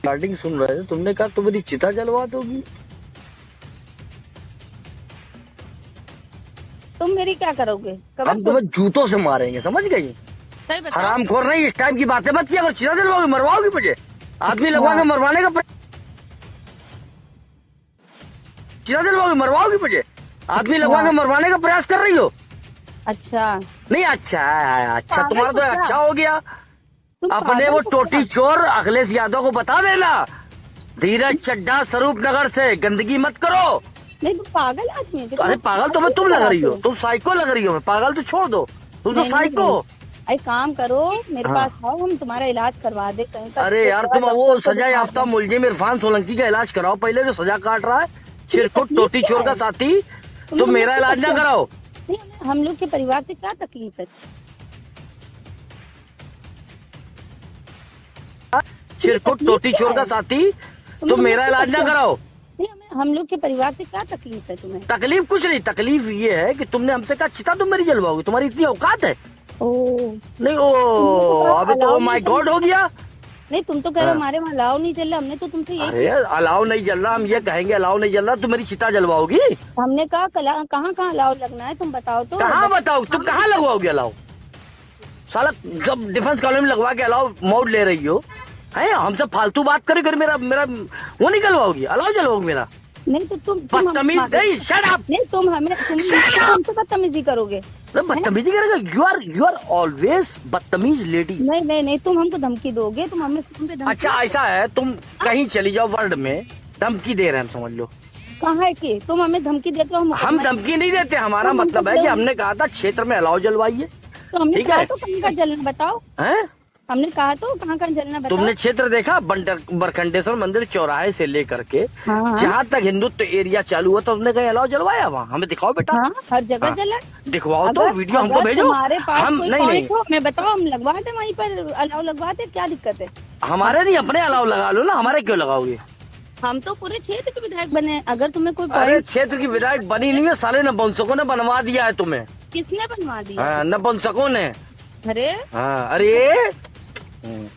Starting सुन रहे थे, तुमने कहा तुम मेरी चिता जलवा दोगी। तुम मेरी क्या करोगे? हम तुम्हें जूतों से मारेंगे, समझ गई? सही बताओ। हरामखोर नहीं, इस टाइप की बातें मत किया करो। चिता जलवाओगी, मरवाओगी मुझे? आदमी लगवा के मरवाने का चिता जलवाओगी, मरवाओगी मुझे? आदमी लगवा के मरवाने का प्रयास कर रही हो? अच्छा नहीं अच्छा तुम्हारा तो अच्छा हो गया। अपने वो पागल टोटी चोर अखिलेश यादव को बता देना, धीरज चड्ढा स्वरूप नगर से गंदगी मत करो। नहीं, तुम पागल आदमी हो। अरे पागल तो मैं तुम लग रही हो, तुम साइको लग रही हो। पागल तो छोड़ दो, तुम तो साइको। अरे काम करो, मेरे पास आओ, हम तुम्हारा इलाज करवा दे कहीं का। अरे यार तुम वो सजा याफ्ता मुलजिम इरफान सोलंकी का इलाज कराओ पहले, जो सजा काट रहा है, चिरकुट टोटी चोर का साथी। तुम मेरा इलाज ना कराओ। नहीं, हम लोग के परिवार से क्या तकलीफ है? चिरकुट टोटी चोर का साथी, तुम मेरा इलाज ना कराओ। नहीं, हम लोग के परिवार से क्या तकलीफ है तुम्हें? तकलीफ कुछ नहीं, तकलीफ ये है कि तुमने हमसे कहा चिता तुम मेरी जलवाओगी, तुम्हारी इतनी औकात है? नहीं अभी तो माय गॉड हो गया। नहीं, तुम तो कह रहे हो हमारे वहाँ अलाव नहीं चल रहा। हमने तो तुमसे यही अरे अलाव नहीं जल रहा, हम ये कहेंगे अलाव नहीं जल रहा, तुम मेरी चिता जलवाओगी? हमने कहा कहाँ कहाँ अलाव लगना है, तुम बताओ तो। कहाँ बताओ, तुम कहाँ लगवाओगे अलाव? साला जब डिफेंस कॉलोनी में लगवा के अलाव मोड ले रही हो, है हमसे फालतू बात करे कर मेरा मेरा वो निकलवाओगी, अलाव जलवाओगी मेरा? नहीं तो तुम बदतमीज नहीं, शट अप। नहीं, तुम हमसे बदतमीजी करोगे। बदतमीजी करेगा? यू आर ऑलवेज बदतमीज लेडी। नहीं, तुम हमको धमकी दोगे, तुम हमें धमकी। अच्छा ऐसा है, तुम कहीं चली जाओ वर्ल्ड में, धमकी दे रहे हैं हम, समझ लो। कहाँ है कि तुम हमें धमकी देते हो? हम धमकी नहीं देते, हमारा मतलब है कि हमने कहा था क्षेत्र में अलाव जलवाइए। तो हमने ठीक कहा है, तो कहीं का जलना बताओ। हैं? हमने कहा तो कहाँ का जलना बताओ। तुमने क्षेत्र देखा? बरखंडेश्वर मंदिर चौराहे से लेकर के जहाँ तक हिंदुत्व एरिया चालू हुआ, तो तुमने कहीं अलाव जलवाया? वहाँ हमें दिखाओ बेटा। हर जगह जला। दिखवाओ तो, वीडियो हमको भेजो। हम नहीं हमें बताओ, हम लगवा दे वहीं पर अलाव लगवा दे, क्या दिक्कत है? हमारे नहीं, अपने अलाव लगा लो ना, हमारे क्यों लगाओगे? हम तो पूरे क्षेत्र के विधायक बने, अगर तुम्हें कोई। अरे क्षेत्र की विधायक बनी नहीं है, साले नपुंसकों ने बनवा दिया है तुम्हें। किसने बनवा दिया? नपुंसकों ने। अरे अरे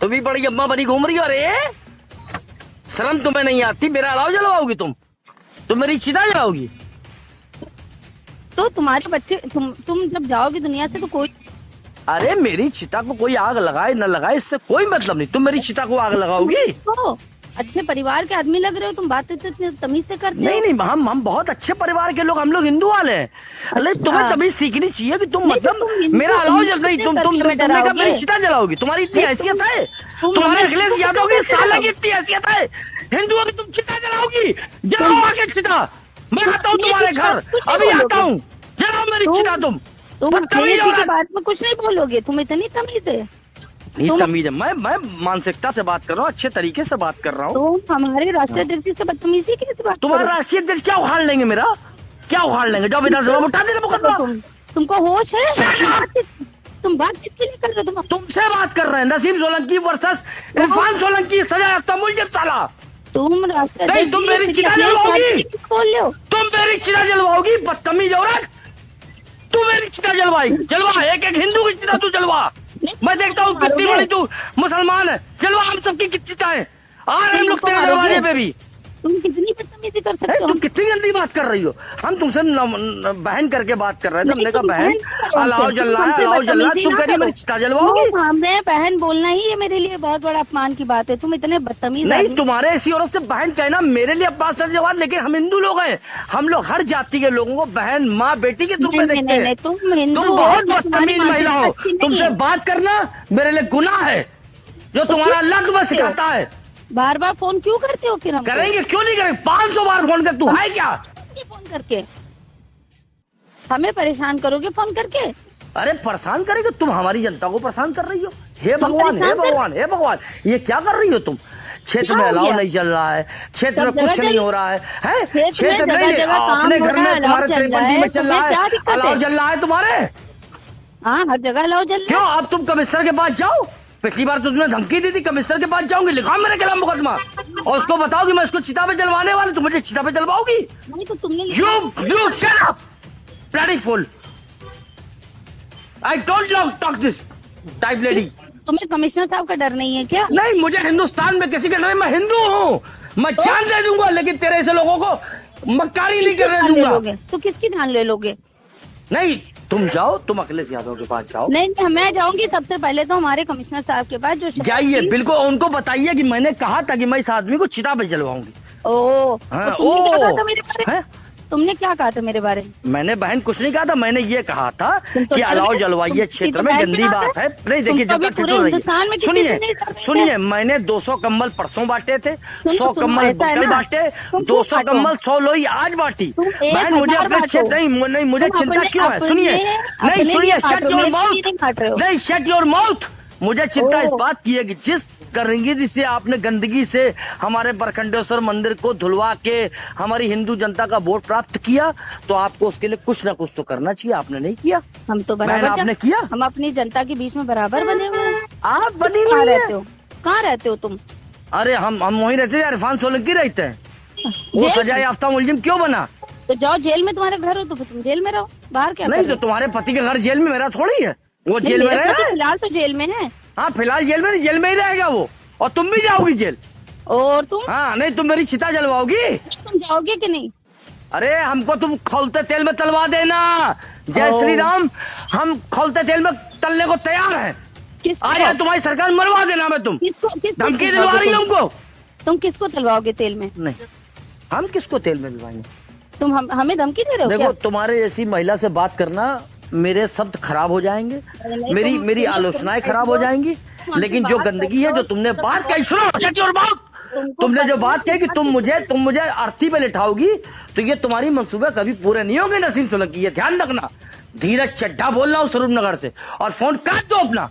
तुम भी बड़ी अम्मा बनी घूम रही हो। अरे शर्म तुम्हें नहीं आती? मेरा अलाव जलवाओगी तुम मेरी चिता जलाओगी? तो तुम्हारे बच्चे, तुम जब जाओगी दुनिया से तो कोई। अरे मेरी चिता को कोई आग लगाए न लगाए, इससे कोई मतलब नहीं। तुम मेरी चिता को आग लगाओगी? तो अच्छे परिवार के आदमी लग रहे हो, तुम बातें तो इतनी तमीज से करते हो। नहीं, हम बहुत अच्छे परिवार के लोग, हम लोग हिंदू वाले हैं। अरे तुम्हें तभी सीखनी चाहिए कि तुम मतलब मेरा अलाव जल नहीं, तुमने कहा मेरी चिता जलाओगी? तुम्हारी इतनी हैसियत है? तुम्हारे अखिलेश यादव की साला की इतनी हैसियत है? हिंदुओं की तुम चिता जलाओगी? जलाओ आके चिता, मैं आता हूँ तुम्हारे घर, अभी आता हूँ, जलाओ मेरी चिता। तुम के बात में कुछ नहीं बोलोगे? तुम इतनी तमीज है? तमीज है? मैं मानसिकता से बात कर रहा हूँ, अच्छे तरीके से बात कर रहा हूँ। तो हमारे राष्ट्रीय अध्यक्ष से बदतमीजी कैसे बात? तुम्हारा राष्ट्रीय अध्यक्ष क्या उखाड़ लेंगे? मेरा क्या उखाड़ लेंगे? जाओ विधानसभा में उठा देना मुकदमा। तुमको होश है? तुम बात किसके लिए कर रहे हो? तुमसे बात कर रहे हैं। नसीम सोलंकी वर्सेस इरफान सोलंकी, सजा याफ्ता मुलजिम साला। तुम नहीं, तुम मेरी चिता जलवाओगी? तुम मेरी चिता जलवाओगी? बदतमीज औरत, तू मेरी चिता जलवा एक हिंदू की चिता तू जलवा। मैं देखता हूँ कितनी बड़ी तू मुसलमान है, जलवा हम सबकी चिताएं। आ रहे हम लोग तेरे दरवाजे पे भी। तुम कितनी बदतमीजी कर सकते हो? तुम कितनी गंदी बात कर रही हो? हम तुमसे बहन करके बात कर रहे थे, हमने कहा बहन अलाव जल रहा है, अलाव जल रहा है, तुम कह रही है मेरी चिता जलवाओगी? हमने बहन बोलना ही ये मेरे लिए बहुत बड़ा अपमान की बात है। तुम इतने बदतमीज नहीं, तुम्हारे ऐसी औरत से बहन कहना मेरे लिए अपमान से जवाब, लेकिन हम हिंदू लोग हैं, हम लोग हर जाति के लोगों को बहन माँ बेटी के रूप में देखते हैं। तुम बहुत बदतमीज महिला हो, तुमसे बात करना मेरे लिए गुनाह है, जो तुम्हारा लक्ष्य सिखाता है। बार बार फोन क्यों करते हो? फिर हम करेंगे, क्यों नहीं करेंगे? 500 बार फोन कर, तू है क्या? फोन करके हमें परेशान करोगे फोन करके? अरे परेशान करेंगे? तुम हमारी जनता को परेशान कर रही हो। हे भगवान, हे भगवान, हे भगवान, ये क्या कर रही हो तुम? क्षेत्र में अलाव नहीं चल रहा है, क्षेत्र में कुछ नहीं हो रहा है, क्षेत्र में नहीं, अपने घर में तुम्हारे 53D में चल रहा है, अलाव जल रहा है तुम्हारे। हाँ, हर जगह अलाव जल रहा है। क्यों? अब तुम कमिश्नर के पास जाओ। पिछली बार तो तुमने धमकी दी थी, कमिश्नर के पास जाऊंगी, लिखाओ मेरे खिलाफ मुकदमा और उसको बताओ कि मैं इसको चिता पे जलवाने वाला। तुम मुझे चिता पे जलवाओगी? नहीं तो तुमने You shut up, bloody fool. I don't talk this type lady. तुम्हें कमिश्नर साहब का डर नहीं है क्या? नहीं, मुझे हिंदुस्तान में किसी का डर नहीं, मैं हिंदू हूँ, मैं जान दे दूंगा, लेकिन तेरे ऐसे लोगों को मक्कारी नहीं करने दूंगा। तो किसकी जान ले लोगे? नहीं, तुम जाओ, तुम अखिलेश यादव के पास जाओ। नहीं, मैं जाऊंगी सबसे पहले तो हमारे कमिश्नर साहब के पास, जो जाइए, बिल्कुल उनको बताइए कि मैंने कहा था कि मैं इस आदमी को चिता पे जलवाऊंगी। ओ, हाँ, तो तुमने क्या कहा था मेरे बारे में? तुमने क्या कहा था मेरे बारे में? मैंने बहन कुछ नहीं कहा था, मैंने ये कहा था कि अलाव जलवाइए क्षेत्र में, तो गंदी बात है। नहीं देखिए, जब तक चुप रहिए, सुनिए, मैंने 200 कंबल परसों बांटे थे, 100 कंबल कल बांटे, 200 कंबल 100 लोई आज बांटी। बहन मुझे अपने क्षेत्र नहीं, मुझे चिंता क्यों है? सुनिए, नहीं सुनिए, शट योर माउथ, नहीं शट योर माउथ। मुझे चिंता इस बात की है कि जिस गंदगी से आपने गंदगी से हमारे बरखंडेश्वर मंदिर को धुलवा के हमारी हिंदू जनता का वोट प्राप्त किया, तो आपको उसके लिए कुछ ना कुछ तो करना चाहिए। आपने नहीं किया। हम तो बराबर आपने किया। हम अपनी जनता के बीच में बराबर बने हुए हैं। आप बनी कहाँ नहीं रहते हो? कहाँ रहते हो तुम? अरे हम वहीं रहते हैं, इरफान सोलंकी रहते हैं। वो सजा याफ्ता मुलजिम क्यों बना? तो जाओ जेल में, तुम्हारे घर हो तो फिर तुम जेल में रहो, बाहर क्या? नहीं, तो तुम्हारे पति के घर जेल में, मेरा थोड़ी है। वो जेल में रहे, फिलहाल तो जेल में है। हाँ, फिलहाल जेल में ही रहेगा वो, और तुम भी जाओगी जेल। और तुम? हाँ, नहीं तुम मेरी चिता जलवाओगी। तुम जाओगे कि नहीं? अरे हमको तुम खौलते तेल में तलवा देना। जय श्री राम, हम खौलते तेल में तलने को तैयार हैं। आज तुम्हारी सरकार मरवा देना। मैं तुम धमकी दिलवा रही हूँ हमको। तुम किसको तलवाओगे तेल में? नहीं, हम किसको तेल में दिलवाएंगे? तुम हमें धमकी दे रहे हो? देखो, तुम्हारे जैसी महिला से बात करना, मेरे शब्द खराब हो जाएंगे, मेरी आलोचनाएं खराब हो जाएंगी, लेकिन जो गंदगी है, जो तुमने बात कही, सुनो शट योर माउथ, तुमने जो बात कही कि तुम मुझे अर्थी पे लिटाओगी, तो ये तुम्हारी मंसूबे कभी पूरे नहीं होंगे नसीम सोलंकी, ये ध्यान रखना। धीरज चड्ढा बोल रहा हूँ स्वरूप नगर से, और फोन काट दो अपना।